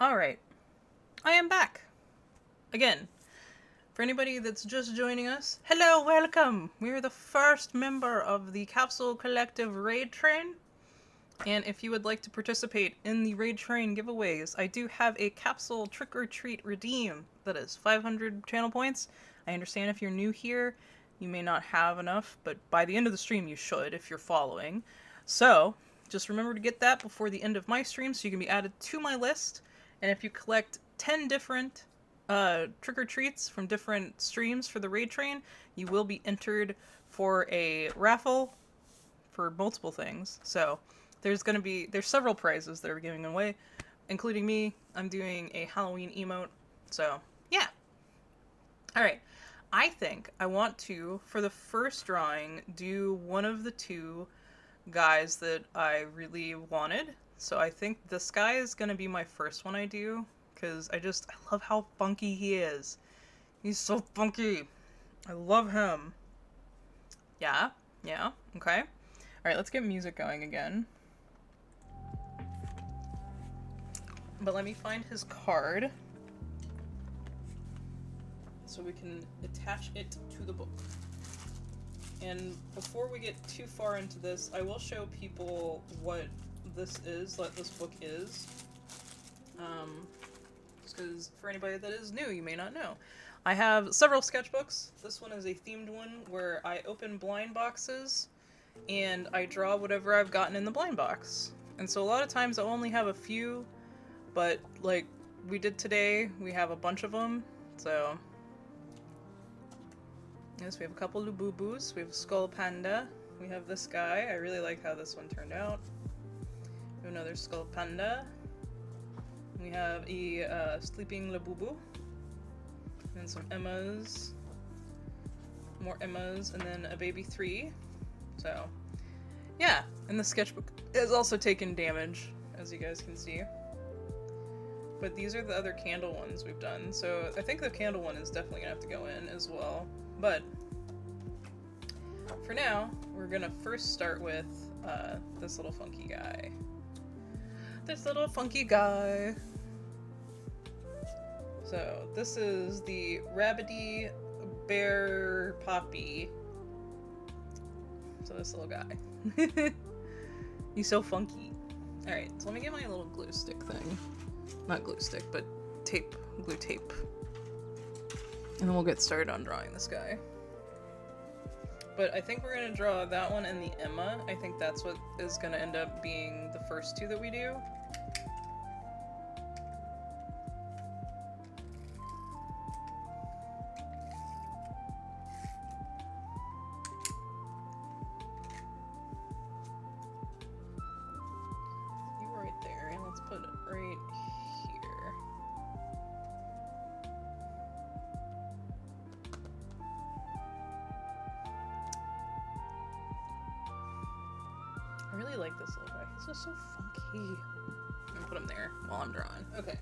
Alright, I am back. Again, for anybody that's just joining us, hello, welcome! We are the first member of the Capsule Collective Raid Train. And if you would like to participate in the Raid Train giveaways, I do have a Capsule Trick or Treat Redeem that is 500 channel points. I understand if you're new here, you may not have enough, but by the end of the stream you should if you're following. So, just remember to get that before the end of my stream so you can be added to my list. And if you collect 10 different trick-or-treats from different streams for the Raid Train, you will be entered for a raffle for multiple things. So, there's several prizes that are giving away, including me. I'm doing a Halloween emote. So, yeah. Alright. I think I want to, for the first drawing, do one of the two guys that I really wanted. So I think this guy is going to be my first one I do, because I love how funky he is. He's so funky. I love him. Yeah, okay. Alright, let's get music going again. But let me find his card so we can attach it to the book. And before we get too far into this, I will show people what this book is. Just because for anybody that is new, you may not know. I have several sketchbooks. This one is a themed one where I open blind boxes and I draw whatever I've gotten in the blind box. And so a lot of times I'll only have a few, but like we did today, we have a bunch of them, so... Yes, we have a couple Lububus, we have a Skull Panda, we have this guy, I really like how this one turned out. We have another Skull Panda, we have a Sleeping Labubu, and some Emmas, more Emmas, and then a baby 3, so yeah, and the sketchbook has also taken damage, as you guys can see. But these are the other candle ones we've done, so I think the candle one is definitely gonna have to go in as well. But for now, we're gonna first start with this little funky guy. This little funky guy. So this is the Rabbity Bear Poppy. So this little guy. He's so funky. Alright, so let me get my little glue stick thing. Not glue stick, but tape. Glue tape. And then we'll get started on drawing this guy. But I think we're going to draw that one and the Emma. I think that's what is going to end up being the first two that we do. You right there, and let's put it right here. I really like this little guy. He's just so funky. I'm gonna put him there while I'm drawing. Okay.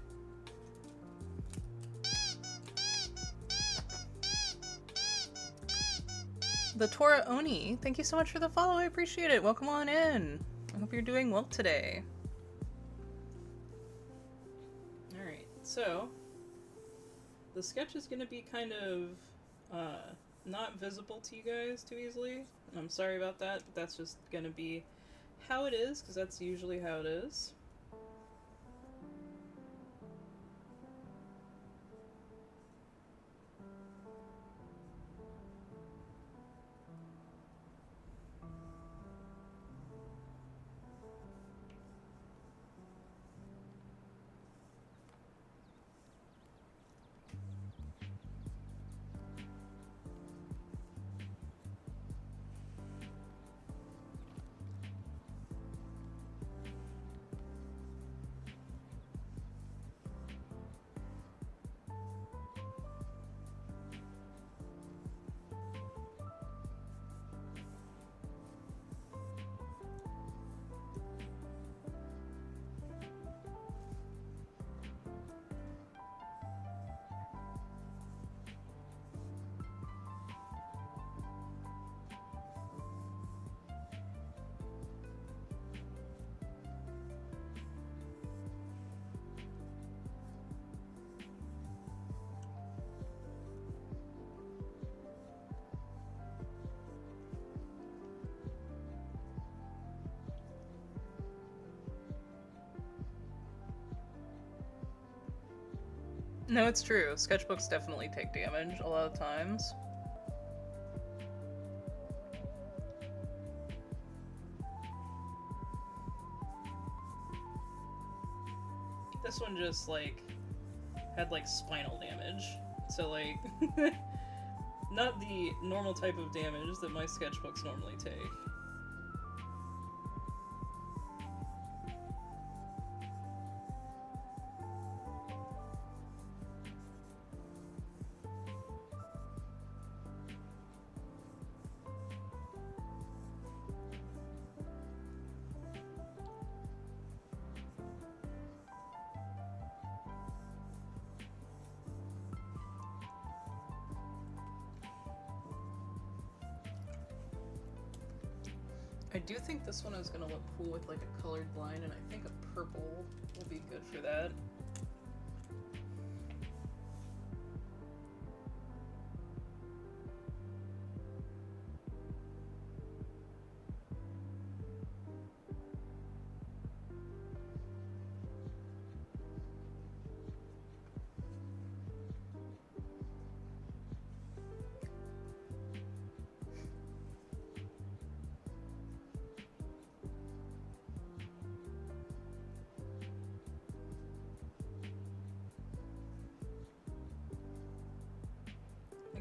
The Tora Oni, thank you so much for the follow. I appreciate it. Welcome on in. I hope you're doing well today. Alright, so the sketch is gonna be kind of not visible to you guys too easily. And I'm sorry about that, but that's just gonna be how it is, because that's usually how it is. No, it's true. Sketchbooks definitely take damage a lot of times. This one just, like, had, like, spinal damage. So, like, not the normal type of damage that my sketchbooks normally take. I do think this one is going to look cool with like a colored line, and I think a purple will be good for that.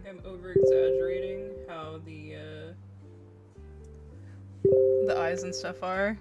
I'm over exaggerating how the eyes and stuff are.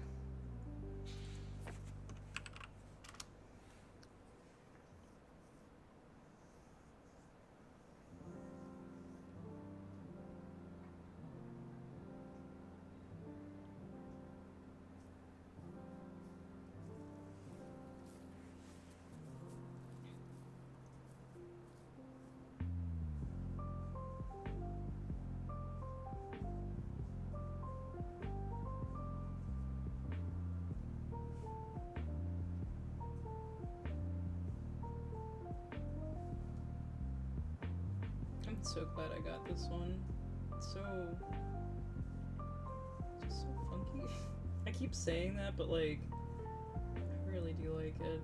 I'm so glad I got this one. It's just so funky. I keep saying that, but like, I really do like it.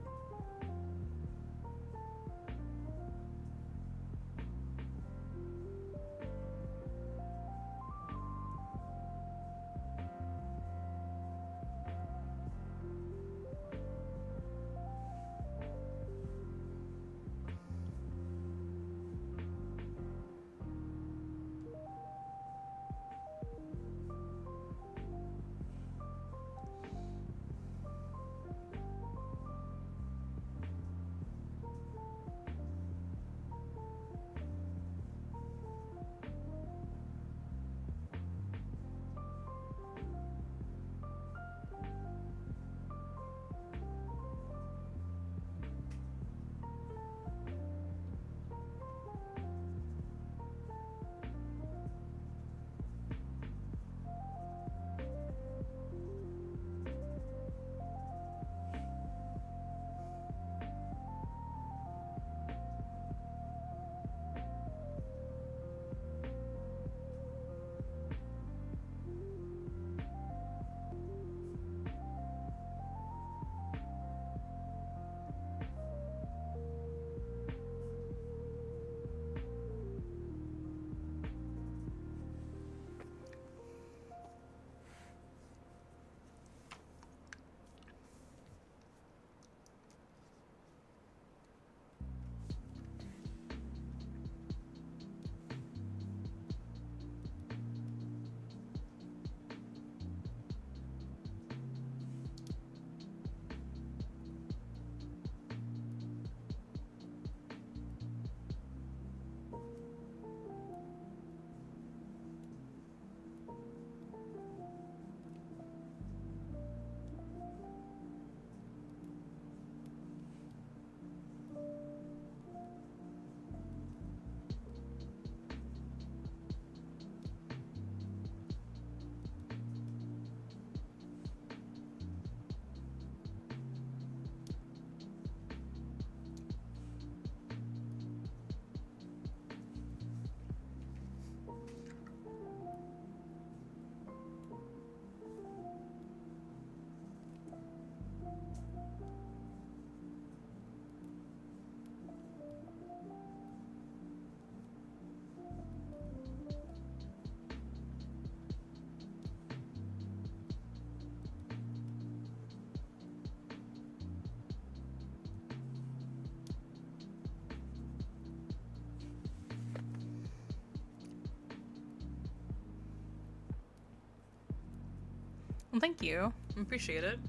Well, thank you. I appreciate it.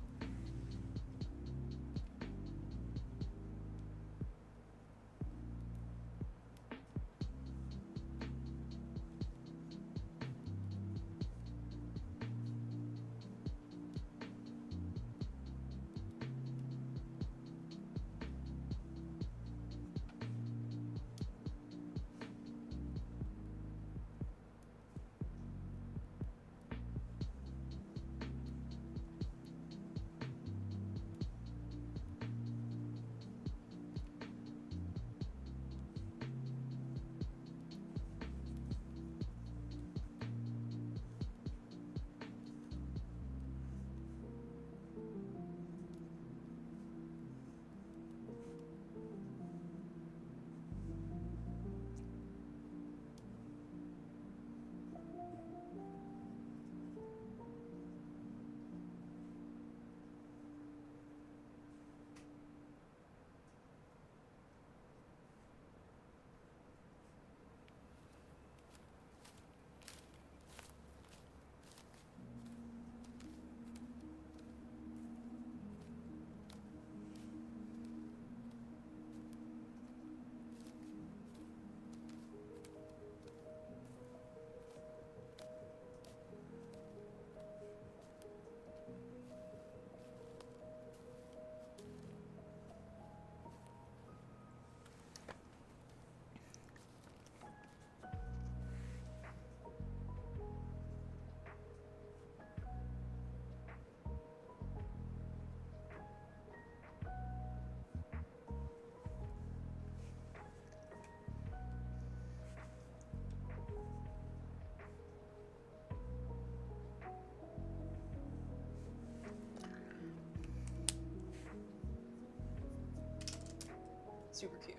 Super cute.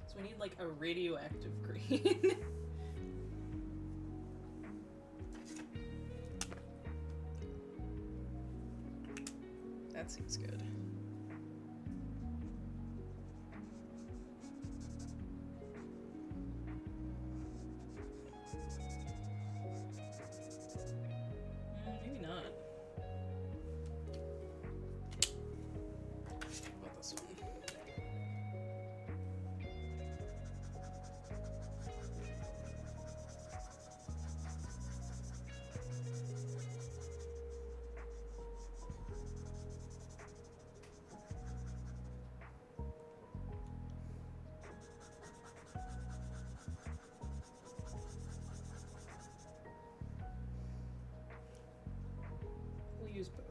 So we need like a radioactive green. That seems good. Maybe not. What about this one? We'll use both.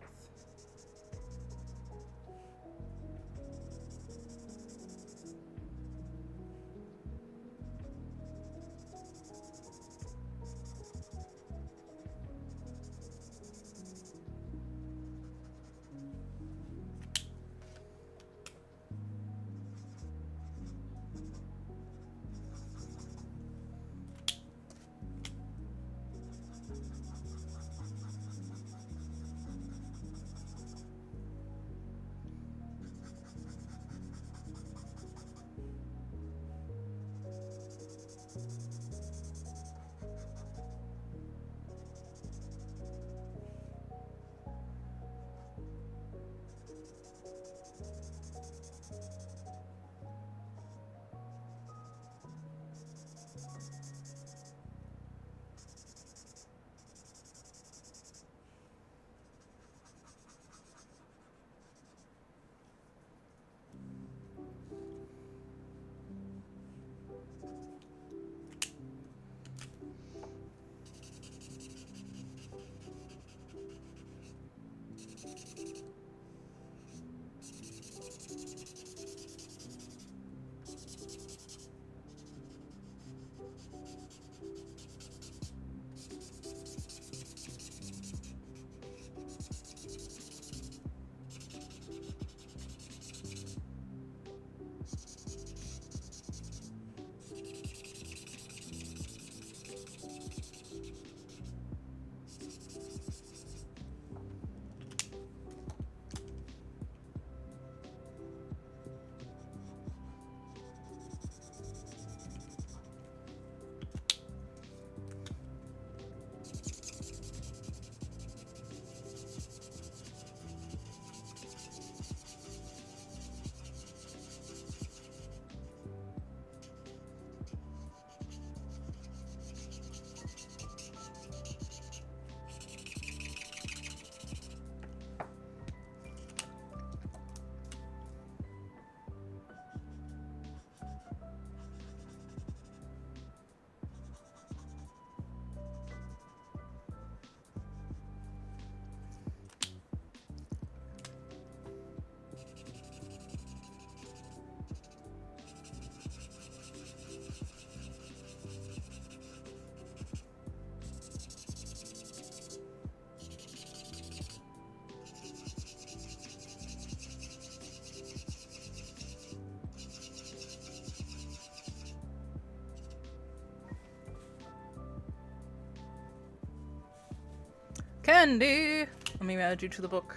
Candy! Let me add you to the book.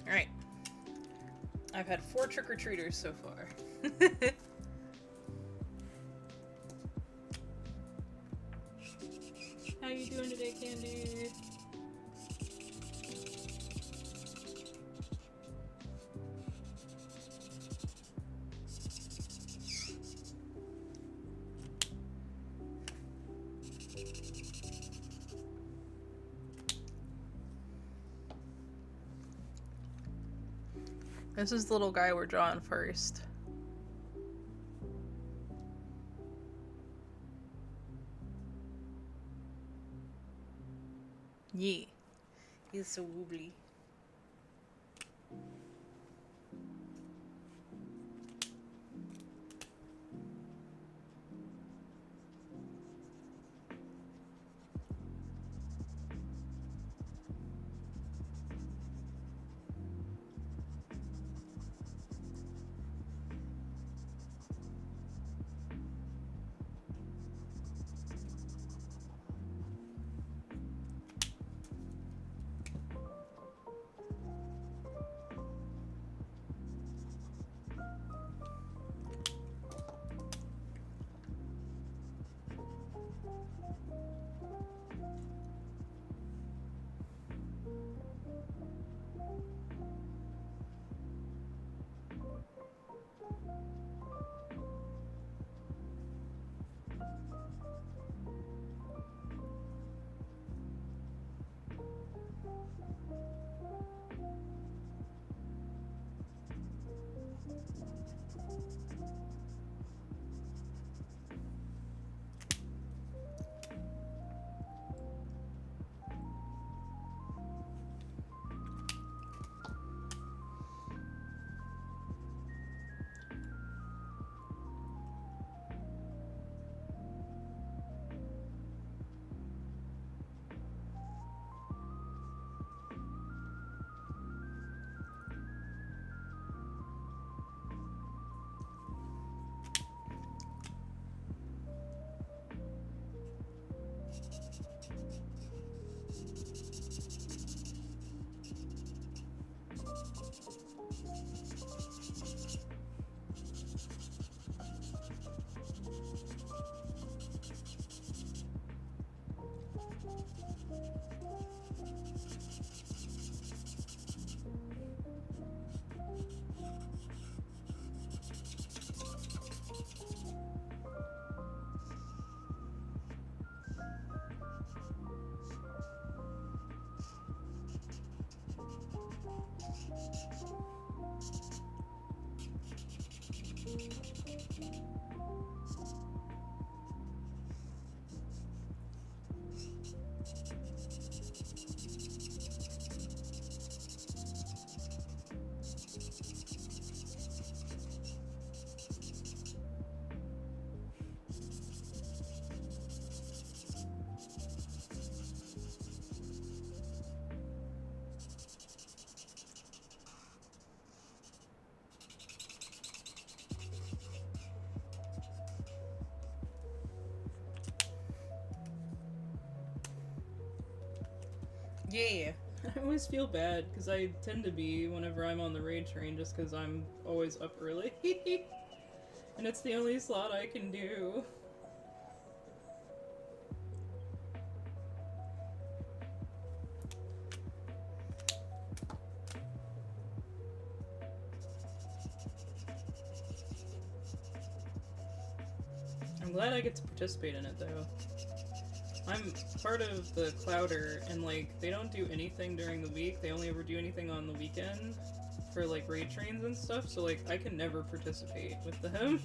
Alright. I've had 4 trick-or-treaters so far. How you doing today, Candy? This is the little guy we're drawing first. Yeah. He's so wobbly. Yeah. I always feel bad because I tend to be whenever I'm on the raid train just because I'm always up early. And it's the only slot I can do. I'm glad I get to participate in it though. I'm part of the Clouder, and like, they don't do anything during the week, they only ever do anything on the weekend for like raid trains and stuff, so like, I can never participate with them.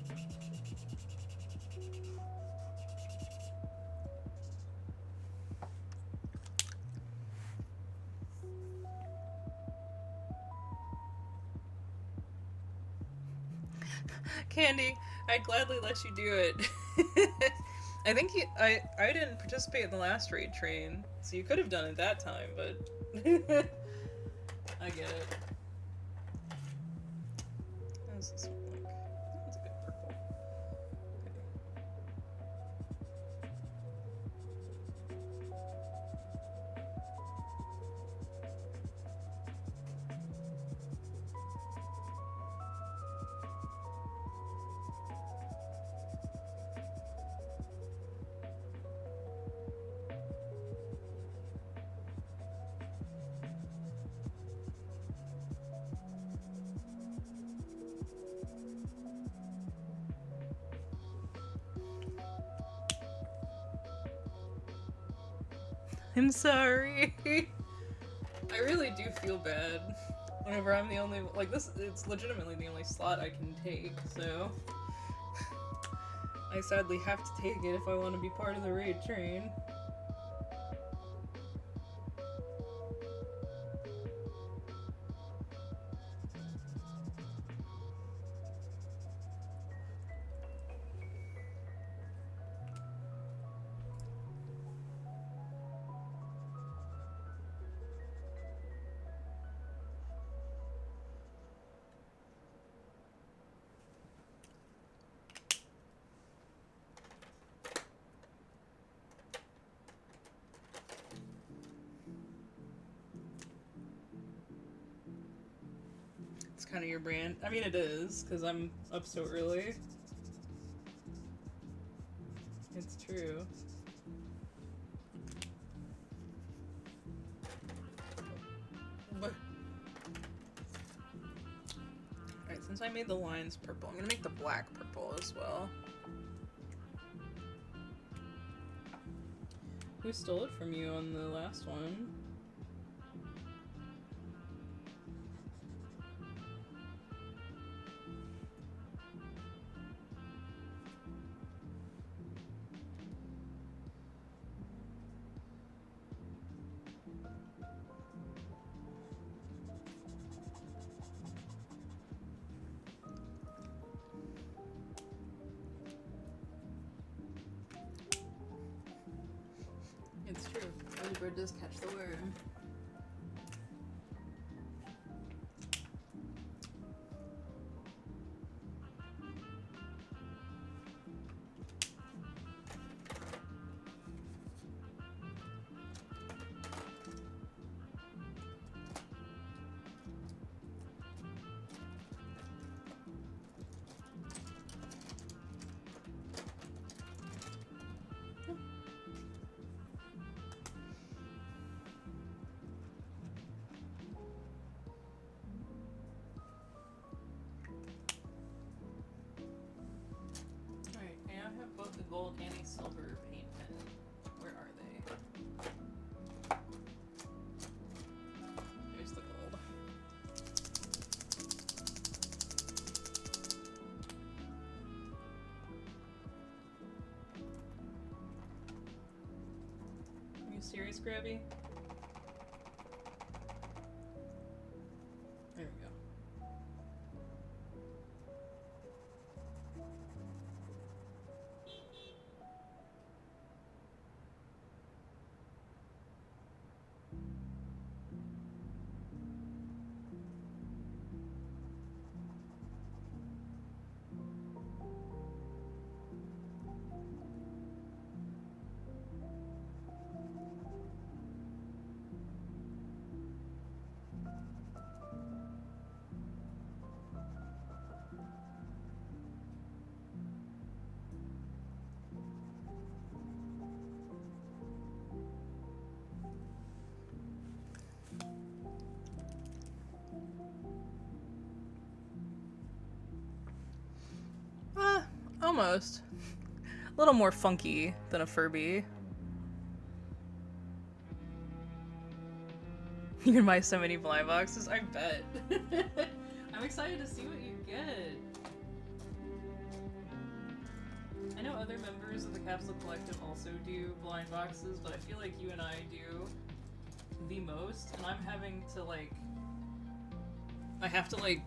Candy, I'd gladly let you do it. I think I didn't participate in the last raid train. So you could have done it that time, but I get it. How does this one look? That's a good purple. I'm sorry. I really do feel bad whenever I'm the only, like, this, it's legitimately the only slot I can take, so I sadly have to take it if I want to be part of the raid train. It's kind of your brand. I mean, it is, because I'm up so early. It's true. But... Alright, since I made the lines purple, I'm gonna make the black purple as well. Who stole it from you on the last one? It's true. Early bird does catch the worm. Both the gold and a silver paint pen. Where are they? There's the gold. Are you serious, Grabby? There we go. Almost. A little more funky than a Furby. You can buy so many blind boxes, I bet. I'm excited to see what you get. I know other members of the Capsule Collective also do blind boxes, but I feel like you and I do the most, and I'm having to, like... I have to, like,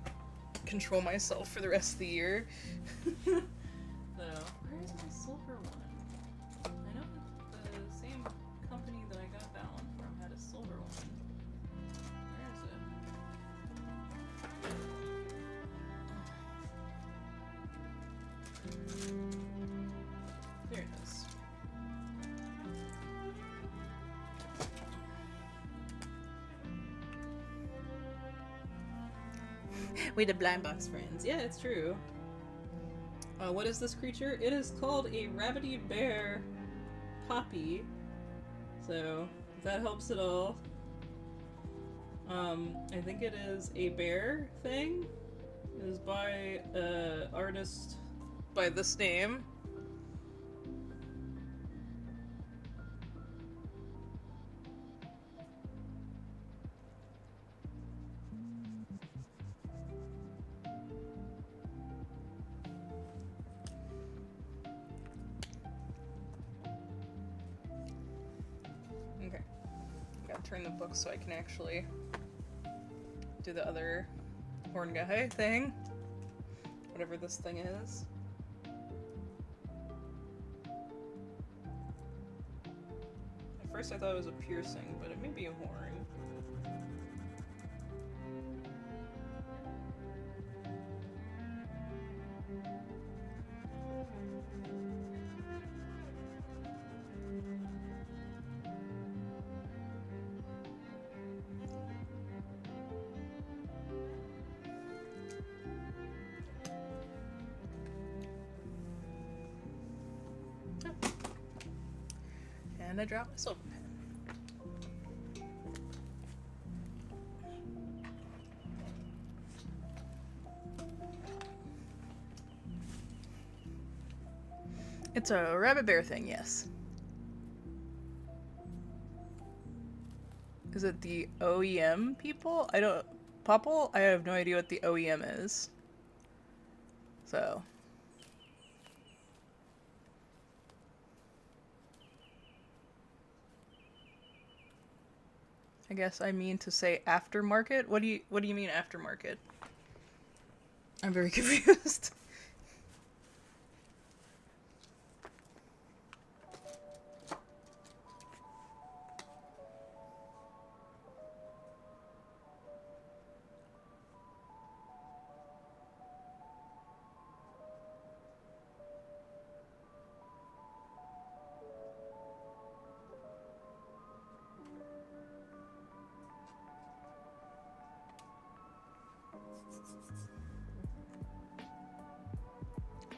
control myself for the rest of the year. So, where is my silver one? I know the same company that I got that There it is. We did blind box friends. Yeah, it's true. What is this creature? It is called a rabbity bear poppy. So, if that helps at all. I think it is a bear thing. It is by an artist by this name. Okay. Gotta turn the book so I can actually do the other horn guy thing. Whatever this thing is. At first I thought it was a piercing, but it may be a horn. And I dropped my silver pen. It's a rabbit bear thing, yes. Is it the OEM people? I don't... Popple? I have no idea what the OEM is. So... I guess I mean to say aftermarket? What do you mean aftermarket? I'm very confused.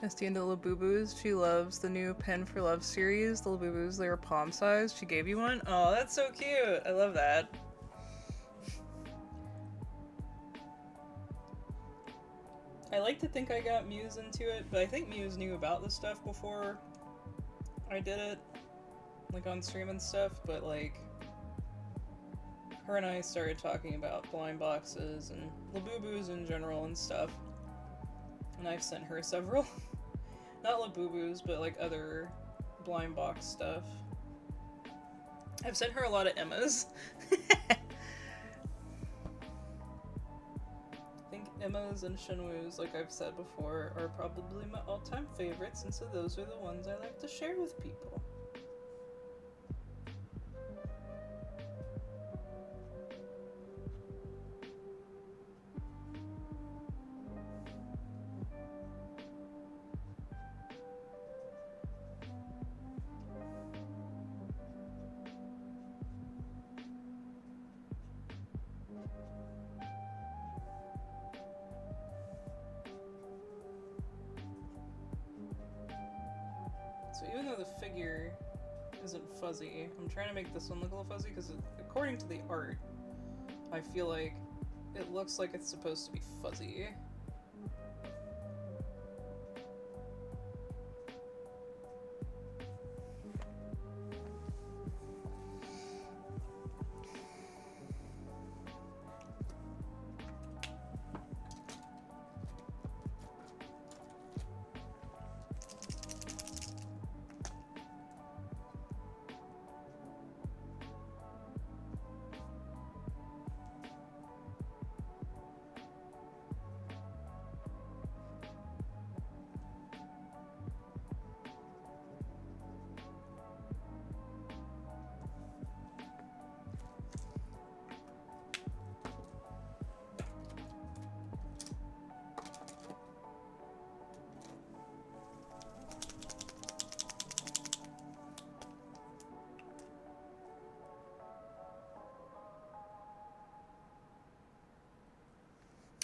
Esty into the Labubu's. She loves the new Pen for Love series. The Labubu's, they were palm sized. She gave you one? Oh, that's so cute. I love that. I like to think I got Muse into it, but I think Muse knew about this stuff before I did it. Like on stream and stuff, but like... Her and I started talking about blind boxes and Labubu's in general and stuff. And I've sent her several. Not Labubu's, but like other blind box stuff. I've sent her a lot of Emmas. I think Emmas and Shenwu's, like I've said before, are probably my all-time favorites, and so those are the ones I like to share with people. So even though the figure isn't fuzzy, I'm trying to make this one look a little fuzzy because according to the art, I feel like it looks like it's supposed to be fuzzy.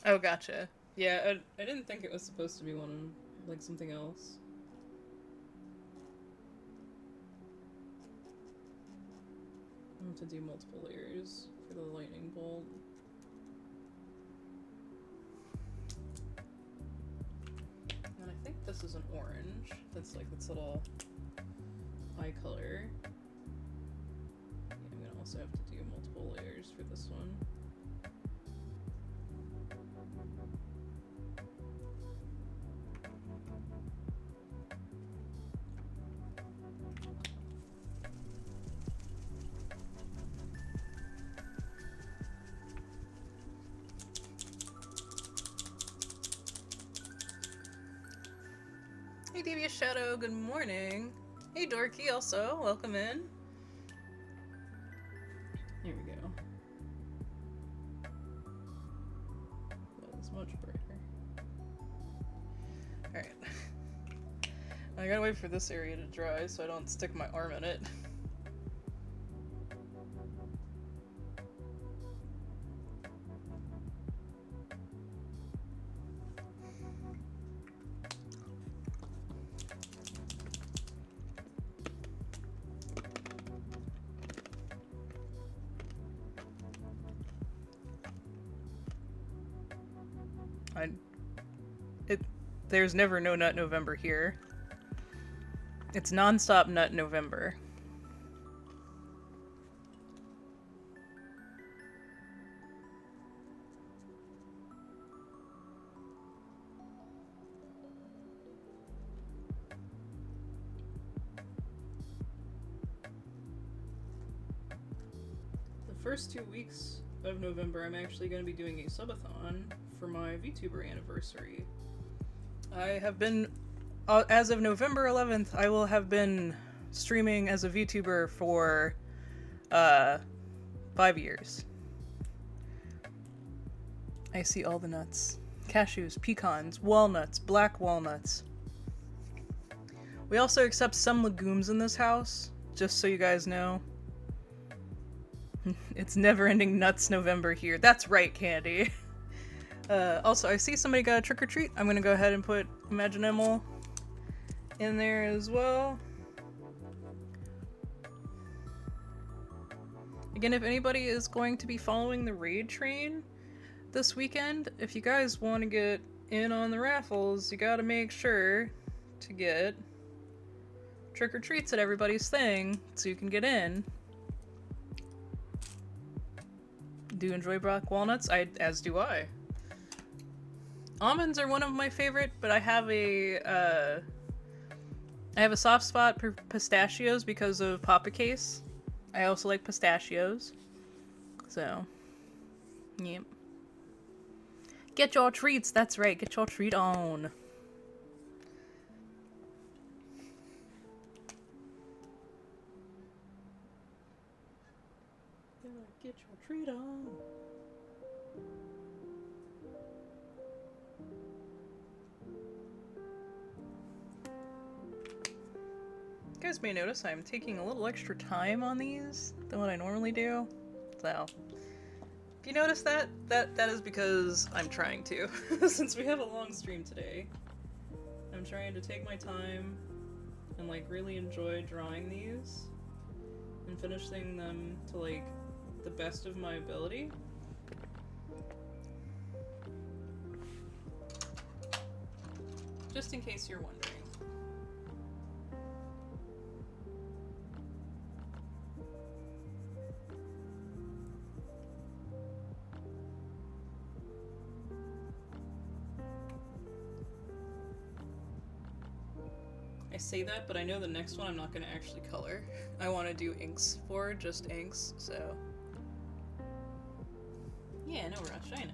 Oh, gotcha. Yeah, I didn't think it was supposed to be one, like something else. I want to do multiple layers for the lightning bolt. And I think this is an orange. That's like its little eye color. Yeah, I'm gonna also have to do multiple layers for this one. Hey, Devious Shadow, good morning. Hey, Dorky, also, welcome in. Here we go. That is much brighter. Alright. I gotta wait for this area to dry so I don't stick my arm in it. There's never no nut November here. It's non-stop nut November. The first 2 weeks of November, I'm actually going to be doing a subathon for my VTuber anniversary. I have been, as of November 11th, I will have been streaming as a VTuber for 5 years. I see all the nuts. Cashews, pecans, walnuts, black walnuts. We also accept some legumes in this house, just so you guys know. It's never-ending nuts November here. That's right, Candy. Also, I see somebody got a trick-or-treat. I'm gonna go ahead and put Imaginimal in there as well. Again, if anybody is going to be following the raid train this weekend, if you guys want to get in on the raffles, you gotta make sure to get trick-or-treats at everybody's thing so you can get in. Do you enjoy black walnuts? As do I. Almonds are one of my favorite, but I have a soft spot for pistachios because of Papa Case. I also like pistachios. So, yep. Get your treats, that's right, get your treat on. Get your treat on. You guys may notice I'm taking a little extra time on these than what I normally do. So, if you notice that is because I'm trying to. Since we have a long stream today, I'm trying to take my time and like really enjoy drawing these and finishing them to like the best of my ability. Just in case you're wondering. I say that, but I know the next one I'm not going to actually color. I want to do inks for, just inks, so... Yeah, no rush, I know.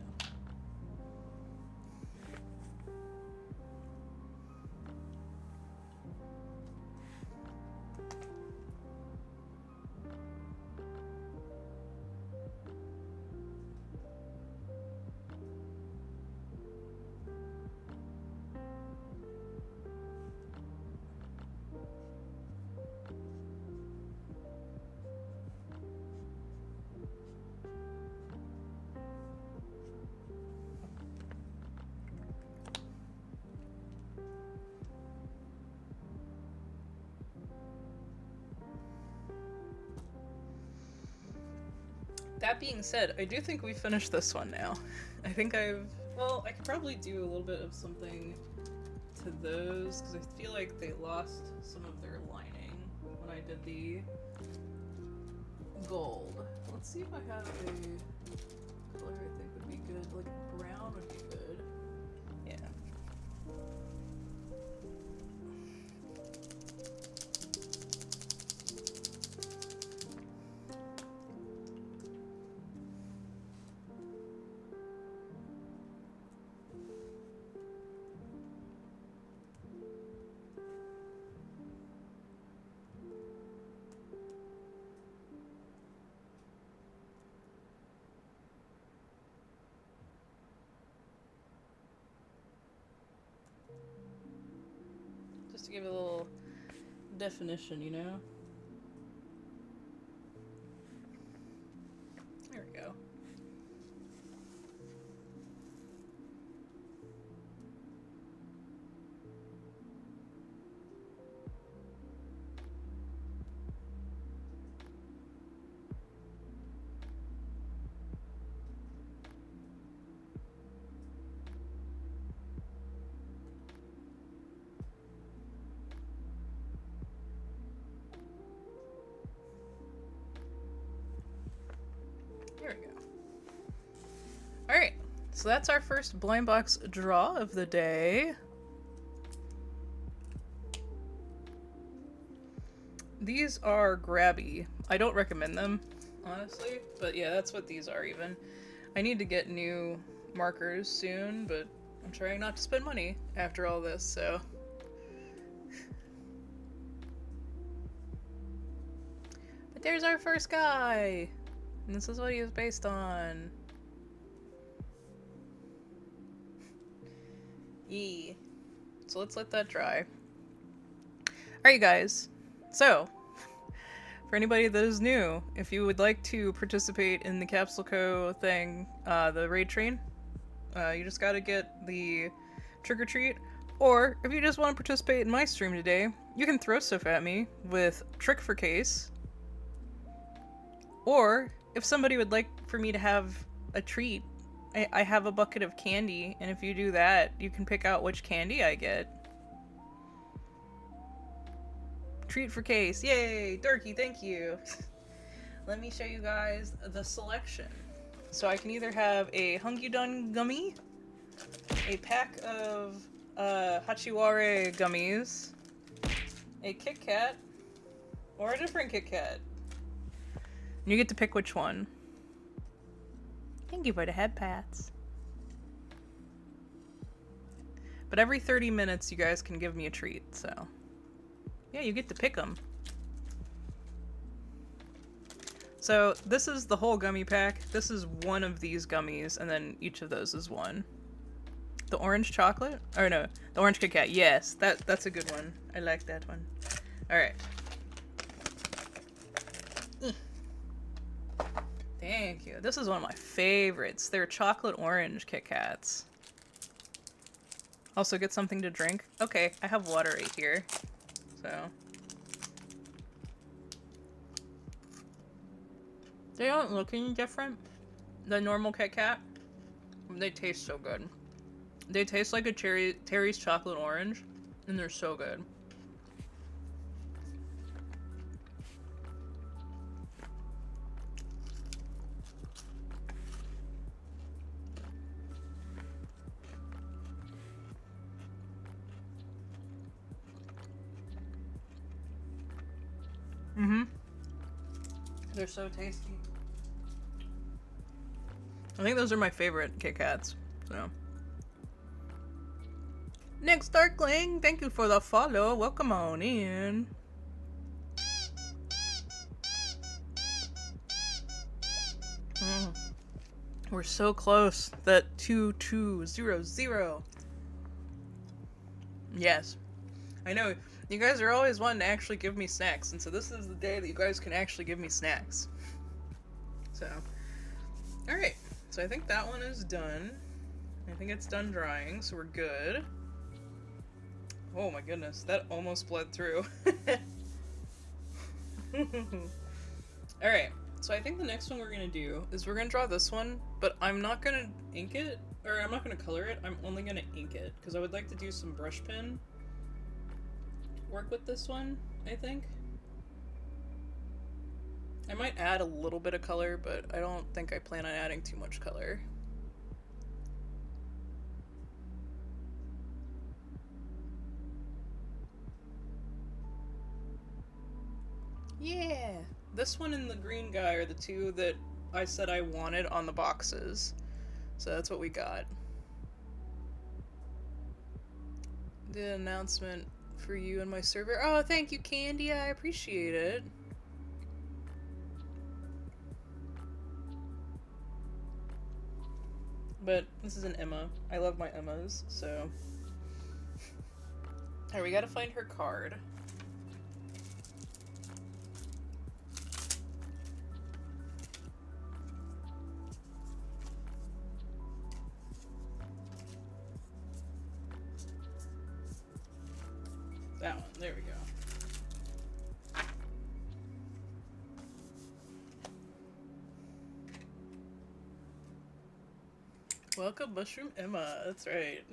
That being said, I do think we finished this one now. I think well, I could probably do a little bit of something to those, because I feel like they lost some of their lining when I did the gold. Let's see if I have a color I think would be good. Like brown would be good. Yeah. Just to give it a little definition, you know? There we go. There we go. Alright, so that's our first blind box draw of the day. These are grabby. I don't recommend them, honestly, but yeah, that's what these are even. I need to get new markers soon, but I'm trying not to spend money after all this, so. But there's our first guy! And this is what he was based on. Yee. So let's let that dry. Alright, guys. So, for anybody that is new, if you would like to participate in the Capsule Co. thing, the raid train, you just gotta get the trick or treat. Or, if you just want to participate in my stream today, you can throw stuff at me with Trick for Case. Or, if somebody would like for me to have a treat, I have a bucket of candy, and if you do that, you can pick out which candy I get. Treat for Case. Yay! Dorky, thank you. Let me show you guys the selection. So I can either have a Hunky Dun gummy, a pack of Hachiware gummies, a Kit Kat, or a different Kit Kat. And you get to pick which one. Thank you for the head pats. But every 30 minutes you guys can give me a treat, so. Yeah, you get to pick them. So this is the whole gummy pack. This is one of these gummies, and then each of those is one. The orange chocolate? Or no, the orange Kit Kat. Yes, that's a good one. I like that one. Alright. Thank you. This is one of my favorites. They're chocolate orange Kit Kats. Also get something to drink. Okay, I have water right here. So. They don't look any different than normal Kit Kat. They taste so good. They taste like a Terry's chocolate orange, and they're so good. Mm-hmm. They're so tasty. I think those are my favorite Kit Kats, so. Next Darkling, thank you for the follow. Welcome on in. We're so close. That 2200. Yes. I know. You guys are always wanting to actually give me snacks, and so this is the day that you guys can actually give me snacks. So. Alright. So I think that one is done. I think it's done drying, so we're good. Oh my goodness, that almost bled through. Alright, So I think the next one we're gonna do is we're gonna draw this one, but I'm not gonna ink it, or I'm not gonna color it, I'm only gonna ink it, because I would like to do some brush pen work with this one, I think. I might add a little bit of color, but I don't think I plan on adding too much color. Yeah! This one and the green guy are the two that I said I wanted on the boxes. So that's what we got. The announcement for you and my server. Oh, thank you, Candy. I appreciate it. But this is an Emma. I love my Emmas, so. Alright, we gotta find her card. That one. There we go. Welcome, Mushroom Emma. That's right.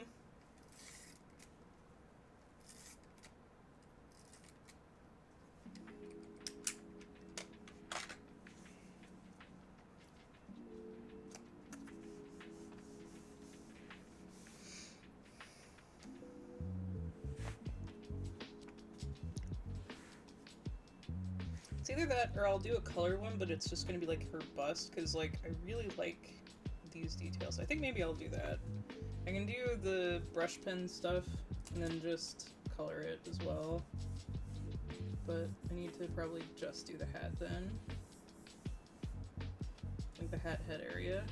It's either that or I'll do a color one, but it's just gonna be like her bust, because like I really like these details. I think maybe I'll do that. I can do the brush pen stuff and then just color it as well. But I need to probably just do the hat then. Like the hat head area.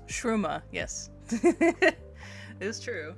Shruma, yes. It's true.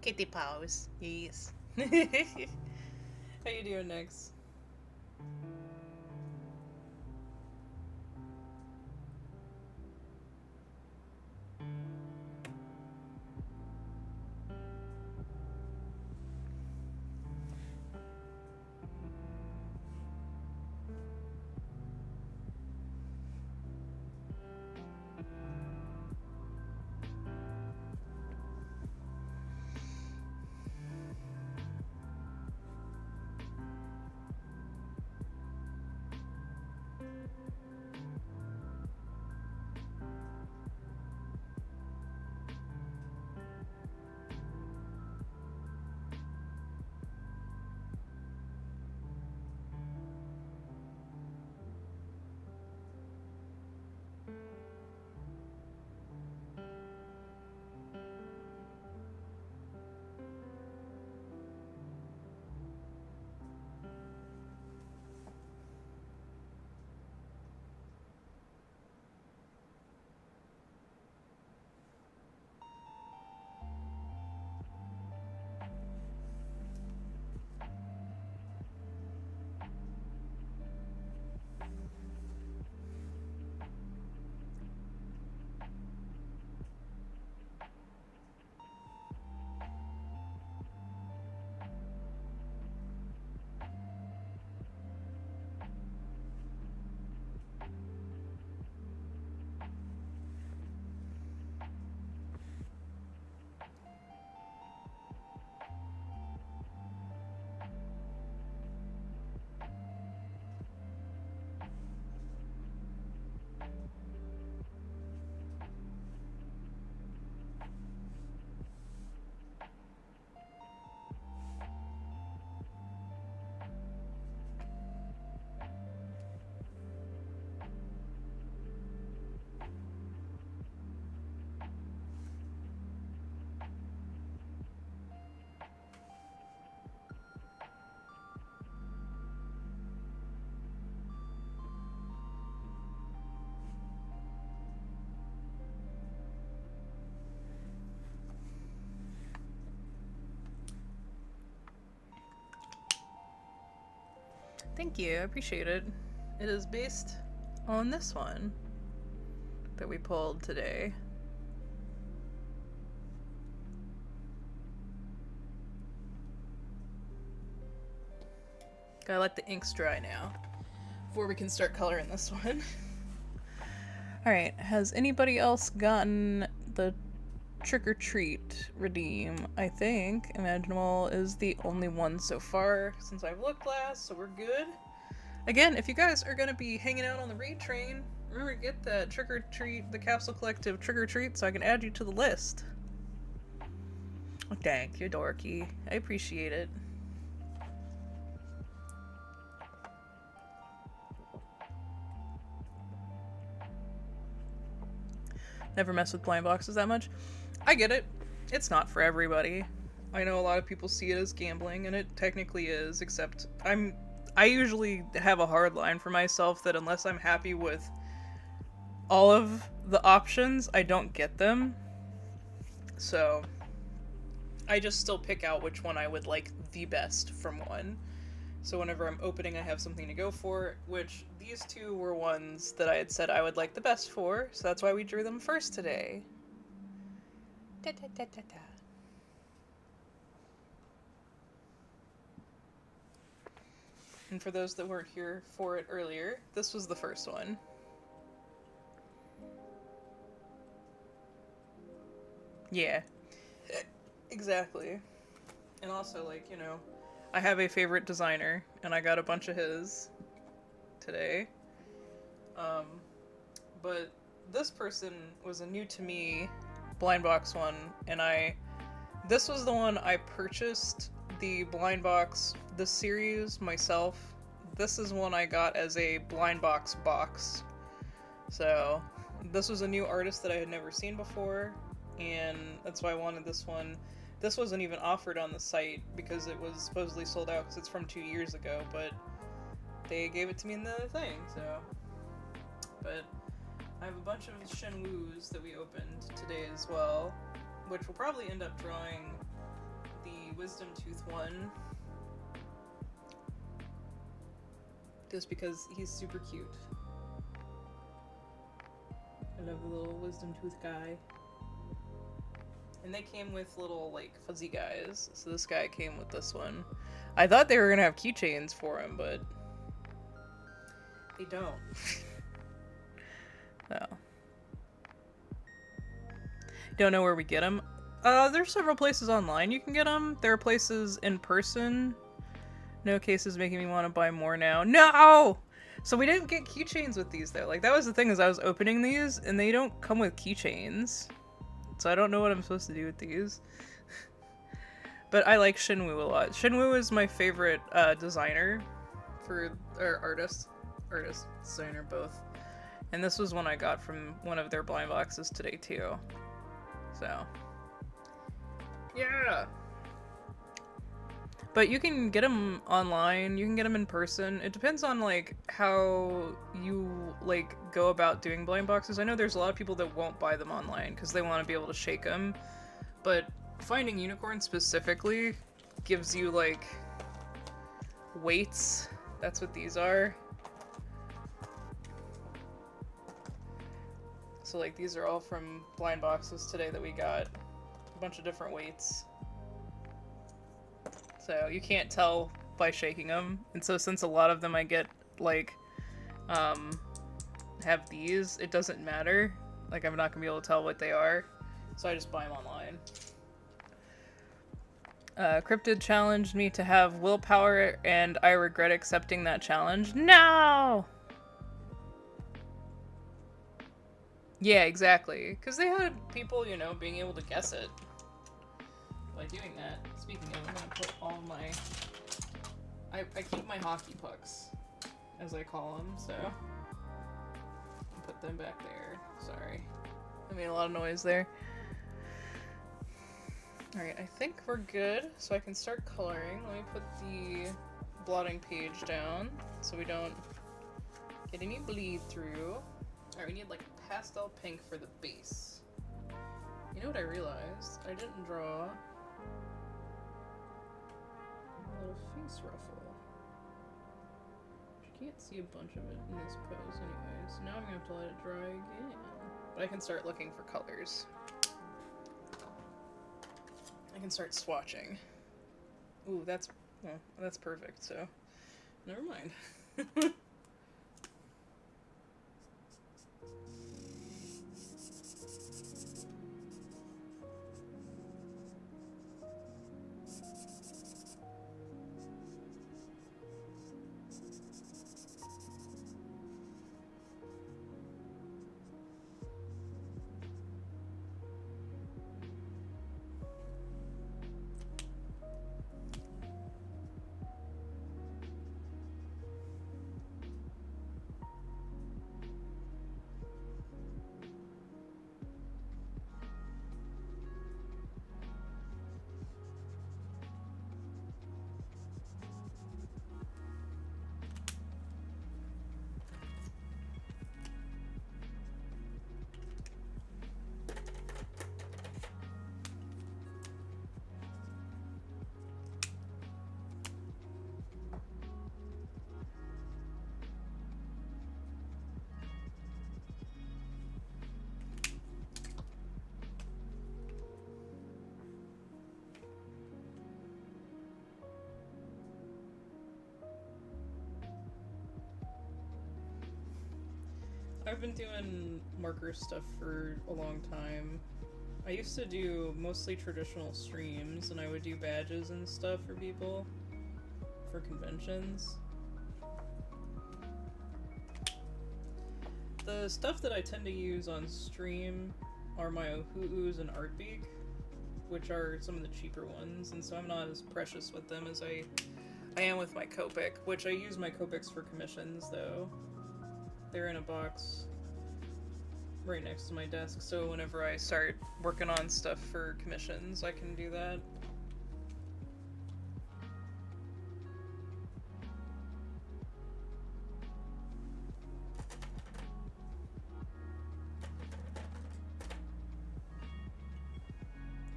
Kitty Paws. Yes. How you doing, Nix? Thank you, I appreciate it. It is based on this one that we pulled today. Gotta let the inks dry now before we can start coloring this one. Alright, has anybody else gotten the Trick or Treat redeem? I think Imaginable is the only one so far since I've looked last, so we're good. Again, if you guys are gonna be hanging out on the raid train, remember to get that Trick or Treat, the Capsule Collective Trick or Treat, so I can add you to the list. Oh, thank you, dorky. I appreciate it. Never mess with blind boxes that much. I get it. It's not for everybody. I know a lot of people see it as gambling, and it technically is, except I usually have a hard line for myself that unless I'm happy with all of the options, I don't get them. So I just still pick out which one I would like the best from one. So whenever I'm opening, I have something to go for, which these two were ones that I had said I would like the best for, so that's why we drew them first today. Da, da, da, da, da. And for those that weren't here for it earlier, this was the first one. Yeah. Exactly. And also, like, you know, I have a favorite designer, and I got a bunch of his today. But this person was a new to me blind box one, and this was the one I purchased the blind box, the series myself. This is one I got as a blind box box. So this was a new artist that I had never seen before, and that's why I wanted this one. This wasn't even offered on the site because it was supposedly sold out because it's from 2 years ago, but they gave it to me in the thing, so. But I have a bunch of Shenwus that we opened today as well, which we'll probably end up drawing Wisdom Tooth one. Just because he's super cute. I love the little Wisdom Tooth guy. And they came with little, like, fuzzy guys. So this guy came with this one. I thought they were gonna have keychains for him, but they don't. No. Don't know where we get them. There's several places online you can get them. There are places in person. No cases making me want to buy more now. No! So we didn't get keychains with these, though. Like, that was the thing, is I was opening these, and they don't come with keychains. So I don't know what I'm supposed to do with these. But I like Shinwoo a lot. Shinwoo is my favorite designer or artist, designer, both. And this was one I got from one of their blind boxes today too. So, yeah. But you can get them online, you can get them in person. It depends on, like, how you, like, go about doing blind boxes. I know there's a lot of people that won't buy them online because they want to be able to shake them. But finding unicorns specifically gives you, like, weights. That's what these are. So, like, these are all from blind boxes today that we got. A bunch of different weights. So, you can't tell by shaking them. And so, since a lot of them I get, like, have these, it doesn't matter. Like, I'm not gonna be able to tell what they are. So, I just buy them online. Cryptid challenged me to have willpower, and I regret accepting that challenge. No! Yeah, exactly. Because they had people, you know, being able to guess it by doing that. Speaking of, I'm gonna put all my... I keep my hockey pucks, as I call them, so... I'll put them back there. Sorry. I made a lot of noise there. Alright, I think we're good, so I can start coloring. Let me put the blotting page down, so we don't get any bleed through. Alright, we need, like, pastel pink for the base. You know what I realized? I didn't draw a little face ruffle. You can't see a bunch of it in this pose anyways. Now I'm gonna have to let it dry again. But I can start looking for colors. I can start swatching. Ooh, that's perfect, so never mind. I've been doing marker stuff for a long time. I used to do mostly traditional streams, and I would do badges and stuff for people for conventions. The stuff that I tend to use on stream are my Ohu'us and Artbeak, which are some of the cheaper ones, and so I'm not as precious with them as I am with my Copic, which I use my Copics for commissions, though. They're in a box right next to my desk, so whenever I start working on stuff for commissions, I can do that.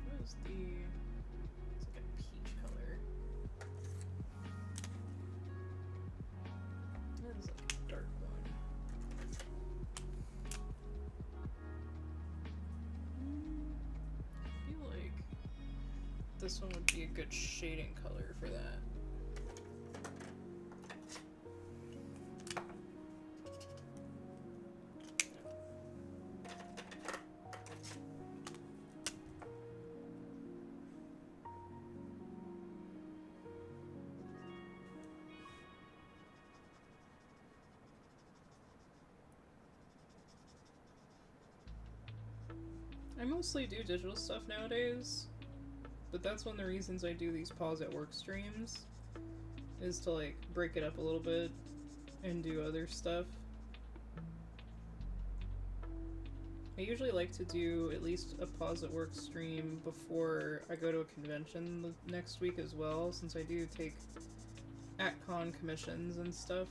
What is the... It's like a peach this one would be a good shading color for that. I mostly do digital stuff nowadays, but that's one of the reasons I do these Paws at Work streams, is to like break it up a little bit and do other stuff. I usually like to do at least a Paws at Work stream before I go to a convention the next week as well, since I do take at-con commissions and stuff.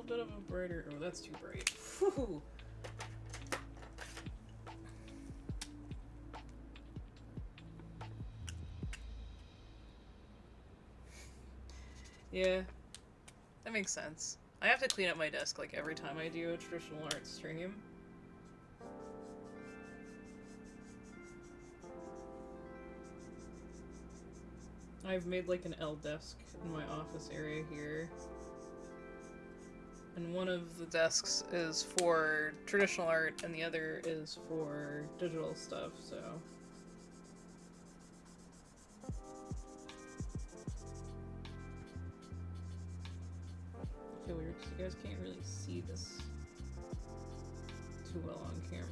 Bit of a brighter. Oh, that's too bright. Whew. Yeah, that makes sense. I have to clean up my desk like every time I do a traditional art stream. I've made like an L desk in my office area here. And one of the desks is for traditional art and the other is for digital stuff, so. I feel weird because you guys can't really see this too well on camera.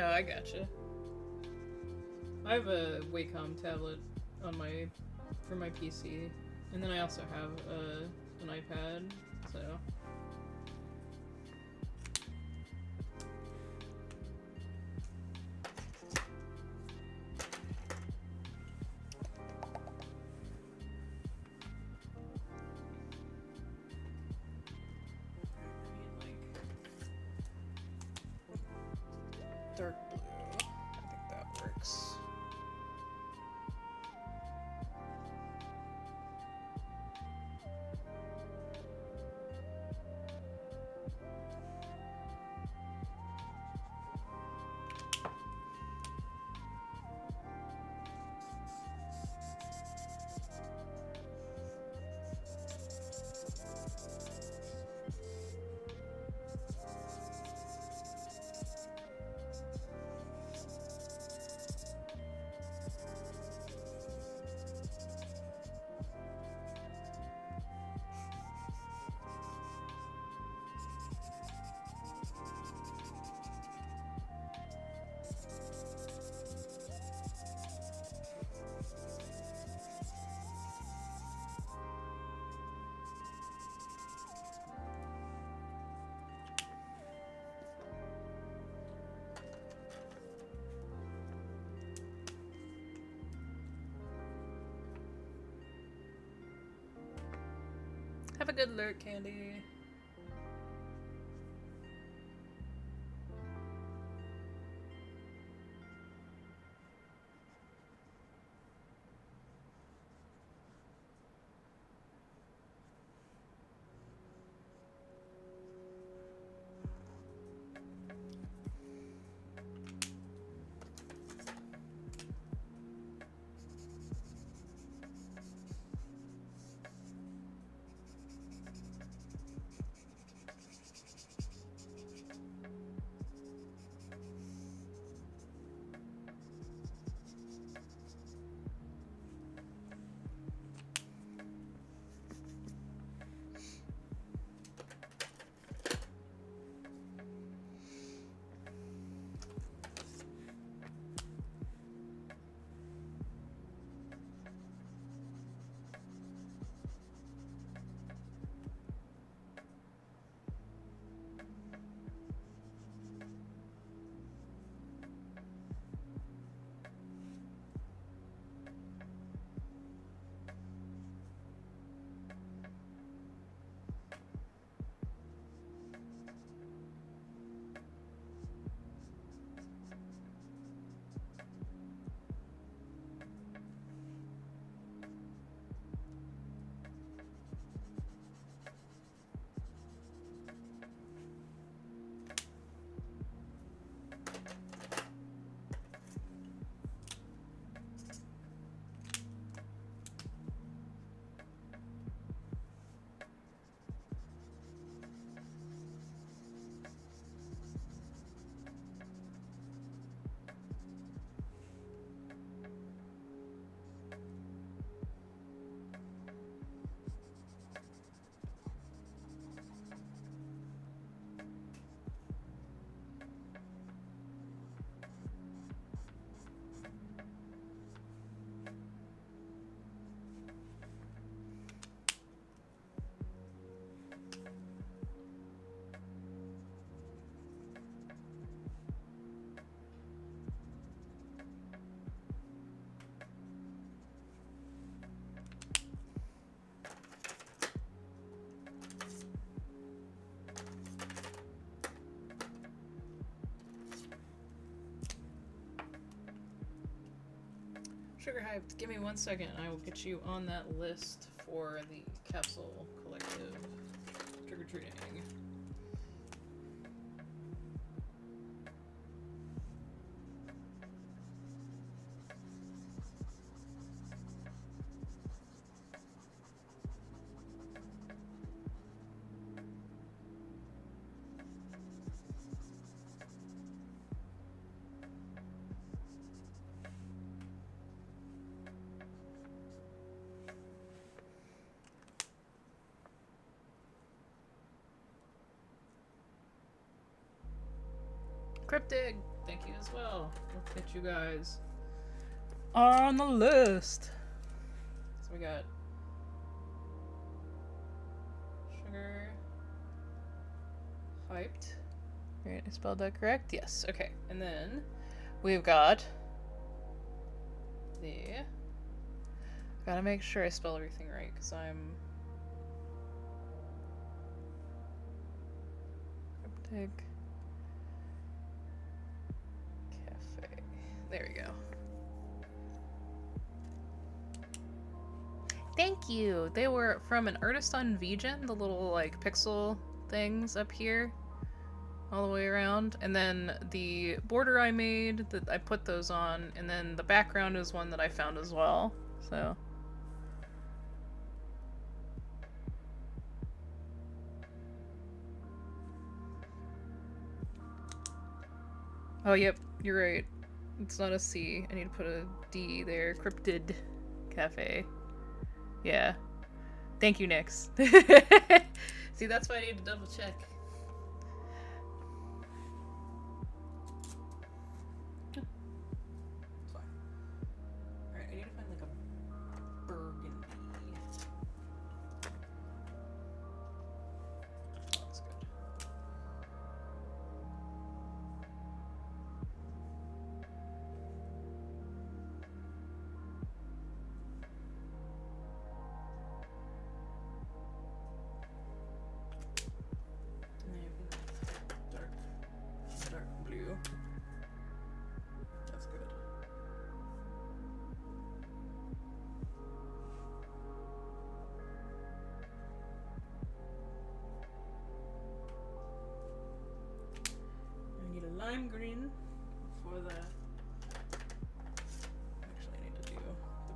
Oh, I gotcha. I have a Wacom tablet on for my PC, and then I also have an iPad, so. Have a good lurk, Candy. Sugar Hyped, give me 1 second and I will get you on that list for the Capsule Collective trick-or-treating. Cryptic, thank you as well. Let's get you guys on the list. So we got Sugar Hyped. Right, I spelled that correct? Yes, okay. And then we've got the... Gotta make sure I spell everything right, because I'm... Cryptic Cafe. There we go. Thank you! They were from an artist on VGen, the little, like, pixel things up here. All the way around. And then the border I made, that I put those on, and then the background is one that I found as well. So... Oh, yep, you're right. It's not a C. I need to put a D there. Cryptid Cafe. Yeah. Thank you, Nix. See, that's why I need to double check. It's fine. Alright, I need to find like a burgundy. Oh, that's good.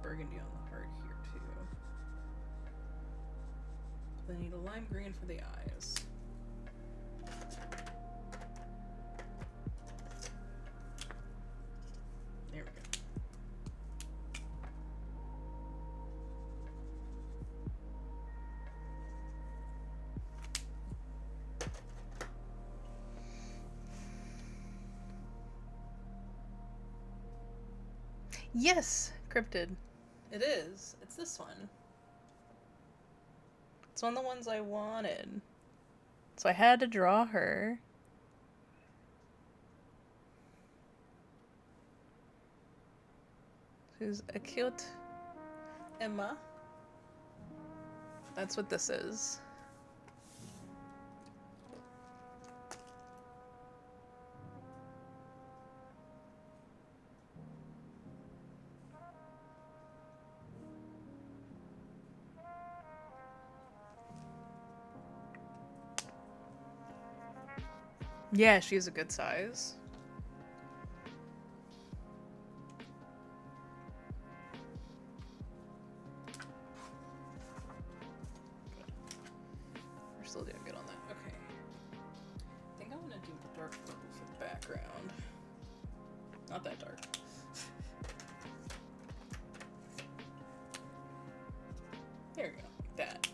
burgundy on the heart here too. Then I need a lime green for the eyes. There we go. Yes, cryptid. It is. It's this one. It's one of the ones I wanted. So I had to draw her. She's a cute Emma. That's what this is. Yeah, she's a good size. We're still doing good on that. Okay. I think I'm gonna do dark purple for the background. Not that dark. There we go, like that.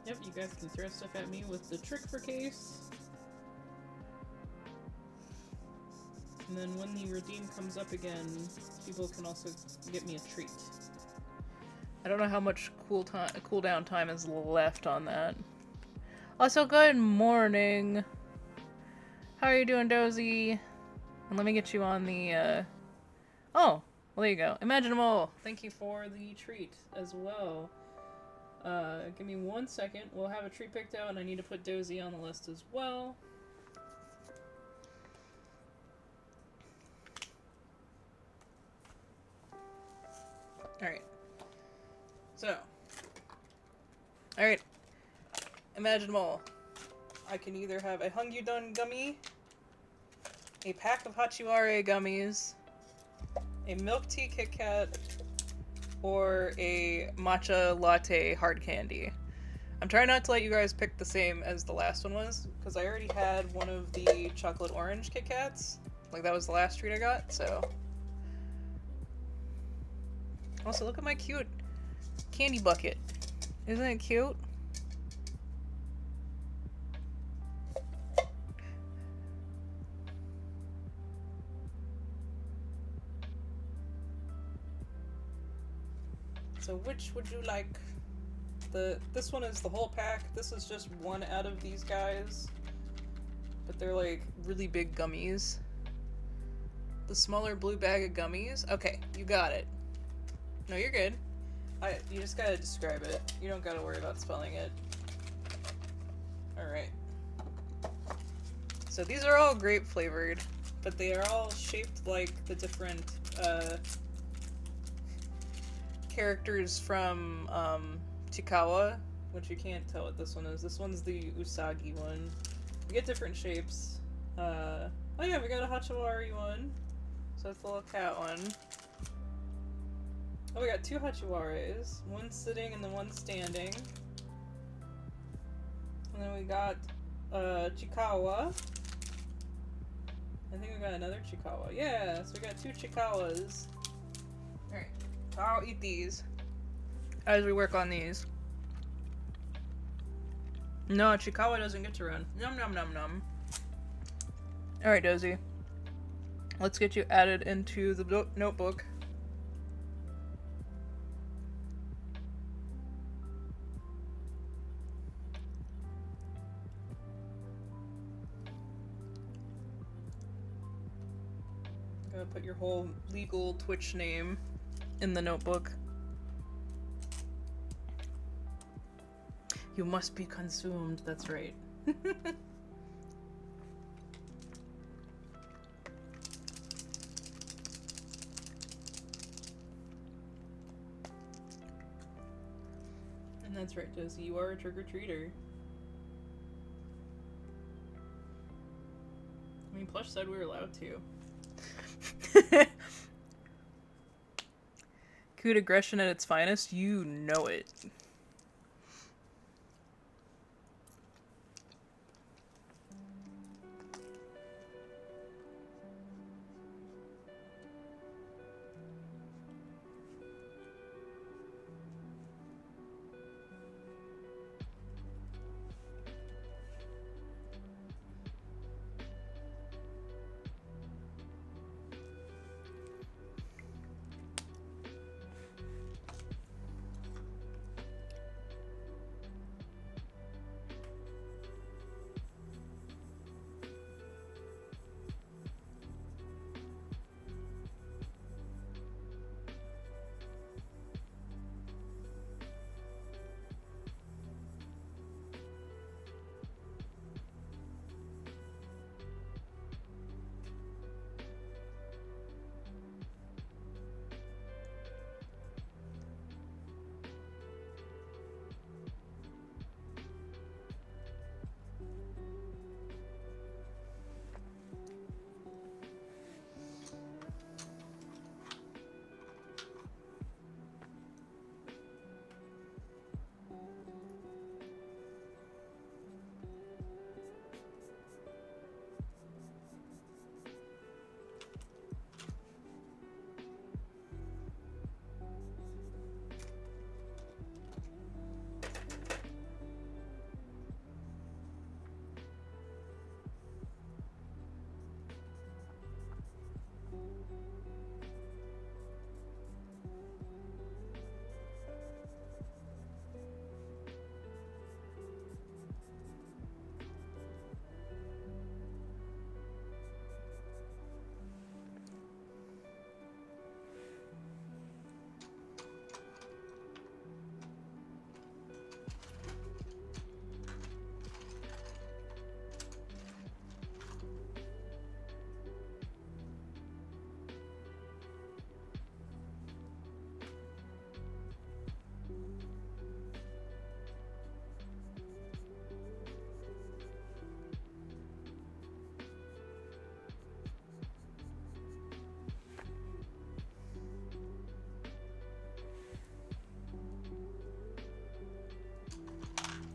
Yep, you guys can throw stuff at me with the trick for case. And then when the redeem comes up again, people can also get me a treat. I don't know how much cooldown time is left on that. Also, good morning. How are you doing, Dozy? And let me get you on the, Oh, well, there you go. Imaginable. Thank you for the treat as well. Give me 1 second. We'll have a treat picked out, and I need to put Dozy on the list as well. Alright. So. Alright. Imaginable. I can either have a Hungyudon gummy, a pack of Hachiware gummies, a milk tea Kit Kat, or a matcha latte hard candy. I'm trying not to let you guys pick the same as the last one was, because I already had one of the chocolate orange Kit Kats. Like, that was the last treat I got, so. Also, look at my cute candy bucket. Isn't it cute? So which would you like? This one is the whole pack. This is just one out of these guys. But they're like really big gummies. The smaller blue bag of gummies? Okay, you got it. No, you're good. You just gotta describe it. You don't gotta worry about spelling it. Alright. So these are all grape flavored, but they are all shaped like the different, characters from Chikawa, which you can't tell what this one is. This one's the Usagi one. We get different shapes. Oh yeah, we got a Hachiwari one. So that's the little cat one. Oh, we got two Hachiwaris. One sitting and then one standing. And then we got Chikawa. I think we got another Chikawa. Yeah, so we got two Chikawas. Alright, I'll eat these as we work on these. No, Chikawa doesn't get to run. Num num num num. Alright, Dozy. Let's get you added into the notebook. Gotta put your whole legal Twitch name in the notebook. You must be consumed, that's right. And that's right, Josie, you are a trick-or-treater. I mean, Plush said we were allowed to. Cute aggression at its finest, you know it.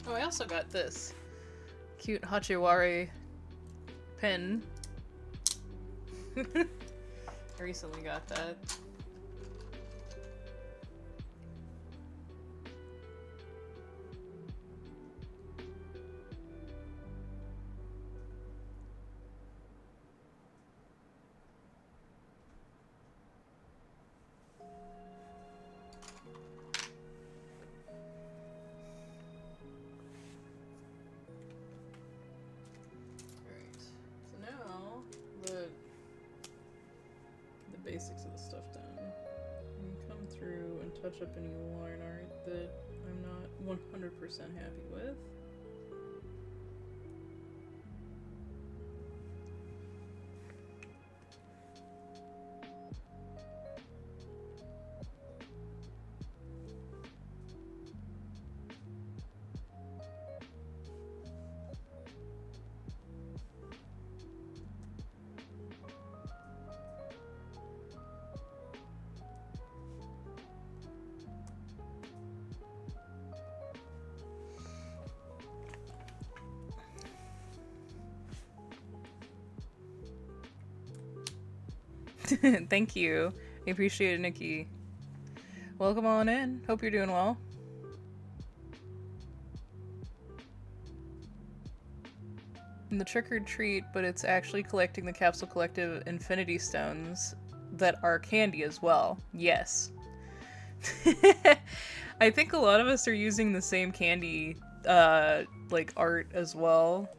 Oh, I also got this cute Hachiwari pin. I recently got that. Basics of the stuff done. And come through and touch up any line art that I'm not 100% happy with. Thank you. I appreciate it, Nikki. Welcome on in. Hope you're doing well. The trick or treat, but it's actually collecting the Capsule Collective Infinity Stones that are candy as well. Yes. I think a lot of us are using the same candy, like art as well.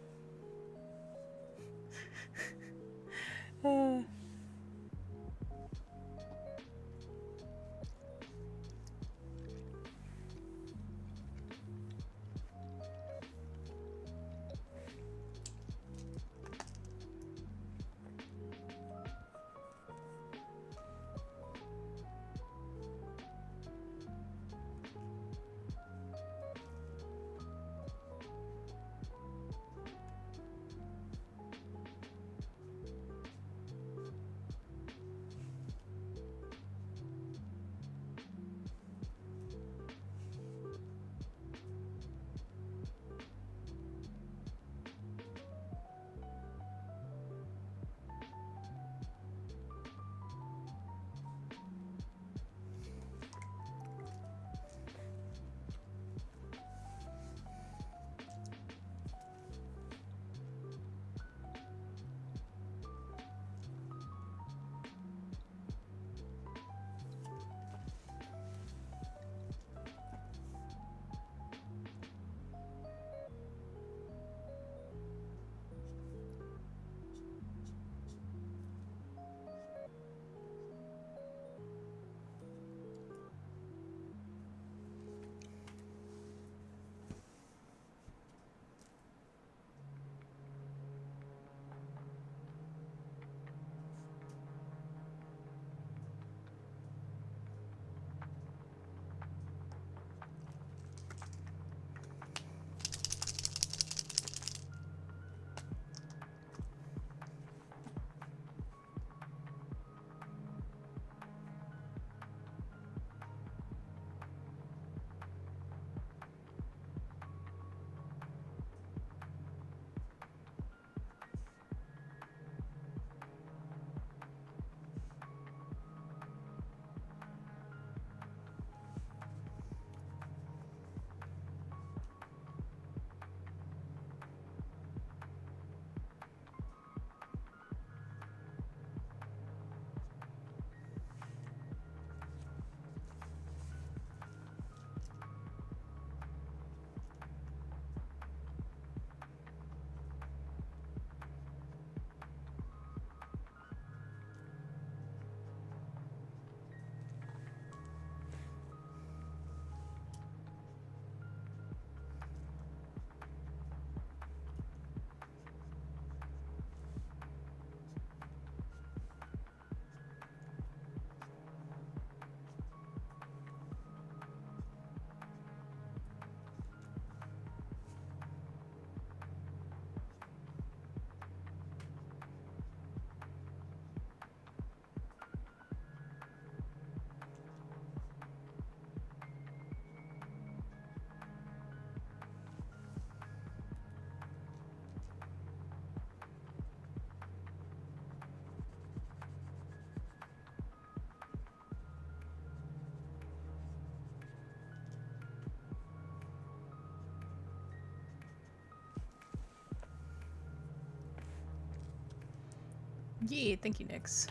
Yeah, thank you, Nyx.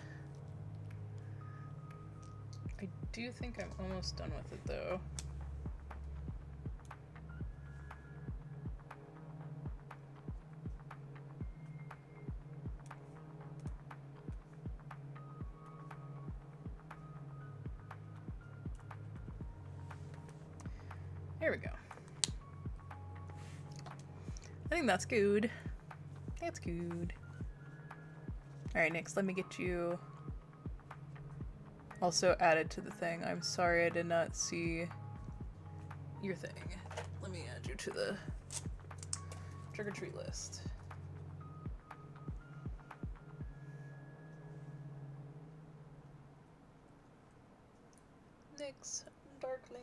I do think I'm almost done with it, though. There we go. I think that's good. That's good. Alright, Nyx, let me get you also added to the thing. I'm sorry I did not see your thing. Let me add you to the trick-or-treat list. Nyx, Darkling.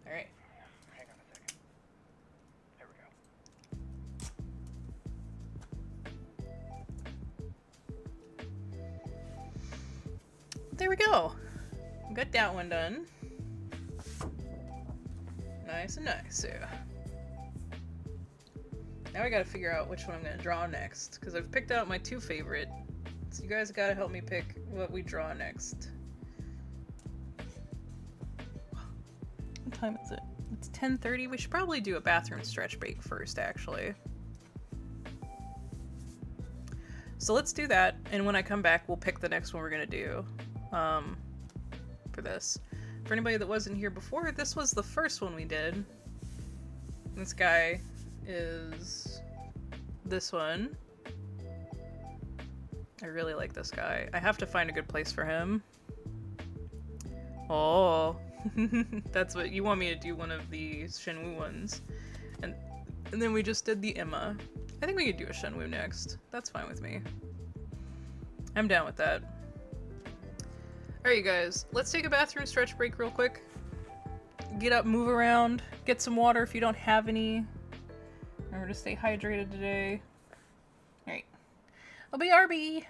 Alright. Hang on a second. There we go. There we go. Got that one done. Nice and nice. Yeah. Now I gotta figure out which one I'm gonna draw next, because I've picked out my 2 favorite. So you guys gotta help me pick what we draw next. What time is it? It's 10:30. We should probably do a bathroom stretch break first, actually. So let's do that, and when I come back, we'll pick the next one we're gonna do for this. For anybody that wasn't here before, this was the first one we did. This guy is this one. I really like this guy. I have to find a good place for him. Oh, that's what you want me to do, one of the Shenwu ones. And then we just did the Emma. I think we could do a Shenwu next. That's fine with me. I'm down with that. Alright, you guys. Let's take a bathroom stretch break real quick. Get up, move around, get some water if you don't have any. Remember to stay hydrated today. Alright. I'll be RB.